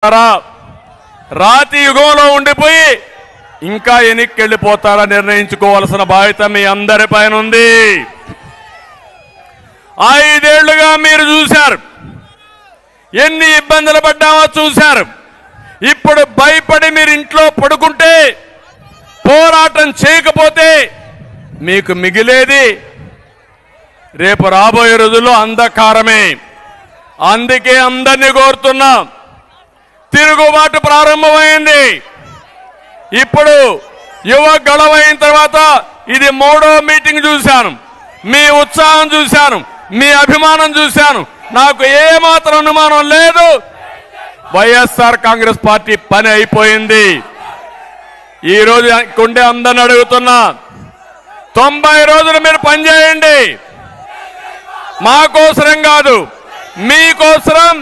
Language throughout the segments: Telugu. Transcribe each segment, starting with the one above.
రాతి యుగంలో ఉండిపోయి ఇంకా ఎన్నికెళ్ళిపోతారా నిర్ణయించుకోవాల్సిన బాధ్యత మీ అందరిపైన ఉంది. 5 ఏళ్లుగా మీరు చూశారు, ఎన్ని ఇబ్బందులు పడ్డామో చూశారు. ఇప్పుడు భయపడి మీరు ఇంట్లో పడుకుంటే, పోరాటం చేయకపోతే మీకు మిగిలేది రేపు రాబోయే రోజుల్లో అంధకారమే. అందుకే అందరినీ కోరుతున్నా, తిరుగుబాటు ప్రారంభమైంది. ఇప్పుడు యువ గళవైన తర్వాత ఇది 3వ మీటింగ్ చూశాను. మీ ఉత్సాహం చూశాను, మీ అభిమానం చూశాను. నాకు ఏమాత్రం అనుమానం లేదు, వైఎస్ఆర్ కాంగ్రెస్ పార్టీ పని అయిపోయింది. ఈరోజు కొండే అందరిని అడుగుతున్నా, 90 రోజులు మీరు పనిచేయండి. మా కోసరం కాదు, మీకోసరం,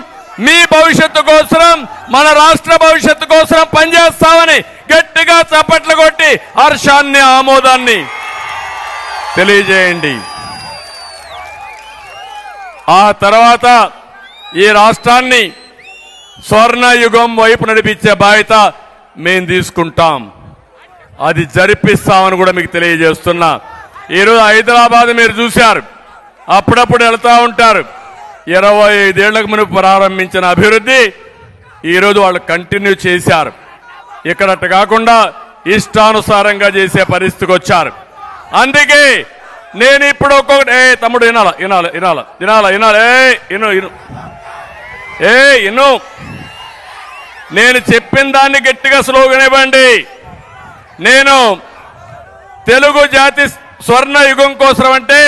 మీ భవిష్యత్తు కోసం, మన రాష్ట్ర భవిష్యత్తు కోసం పనిచేస్తామని గట్టిగా చప్పట్లు కొట్టి హర్షాన్ని, ఆమోదాన్ని తెలియజేయండి. ఆ తర్వాత ఈ రాష్ట్రాన్ని స్వర్ణయుగం వైపు నడిపించే బాధ్యత మేము తీసుకుంటాం. అది జరిపిస్తామని కూడా మీకు తెలియజేస్తున్నా. ఈరోజు హైదరాబాద్ మీరు చూశారు, అప్పుడప్పుడు వెళ్తూ ఉంటారు. 25 ఏళ్లకు మునుపు ప్రారంభించిన అభివృద్ధి ఈరోజు వాళ్ళు కంటిన్యూ చేశారు. ఇక్కడట్టు కాకుండా ఇష్టానుసారంగా చేసే పరిస్థితికి వచ్చారు. అందుకే నేను ఇప్పుడు ఒక్కొక్కటి, తమ్ముడు వినాల వినాల వినాల వినాల వినాలి, ఇను నేను చెప్పిన దాన్ని గట్టిగా స్లోగన్ ఇవ్వండి. నేను తెలుగు జాతి స్వర్ణ యుగం కోసం అంటే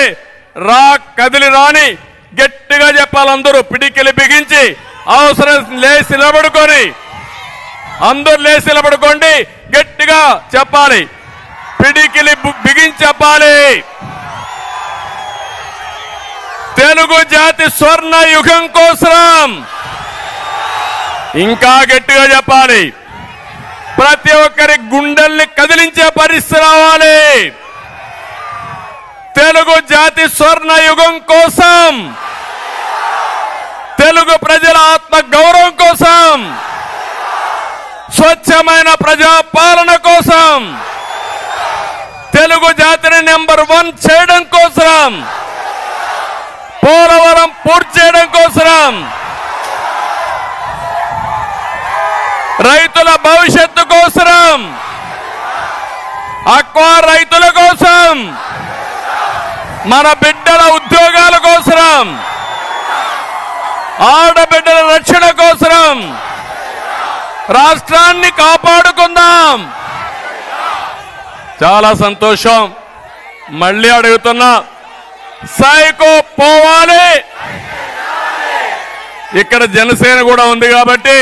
రా కదిలి రాని గట్టిగా చెప్పాలి. అందరూ పిడికిలి బిగించి, అవసరం లేచి నిలబడుకొని, అందరూ లేచి నిలబడుకోండి, గట్టిగా చెప్పాలి, పిడికిలి బిగించి చెప్పాలి. తెలుగు జాతి స్వర్ణ యుగం కోసం ఇంకా గట్టిగా చెప్పాలి. ప్రతి ఒక్కరి గుండెల్ని కదిలించే పరిస్థితి రావాలి. తెలుగు జాతి స్వర్ణ యుగం కోసం, తెలుగు ప్రజల ఆత్మ గౌరవం కోసం, స్వచ్ఛమైన ప్రజా పాలన కోసం, తెలుగు జాతిని నెంబర్ 1 చేయడం కోసం, పోలవరం పూర్తి చేయడం కోసం, రైతుల భవిష్యత్తు కోసం, అక్వా రైతుల కోసం, మన బిడ్డల ఉద్యోగాల కోసం, ఆడబిడ్డల రక్షణ కోసం రాష్ట్రాన్ని కాపాడుకుందాం. చాలా సంతోషం. మళ్ళీ అడుగుతున్నా, సైకో పోవాలి. ఇక్కడ జనసేన కూడా ఉంది కాబట్టి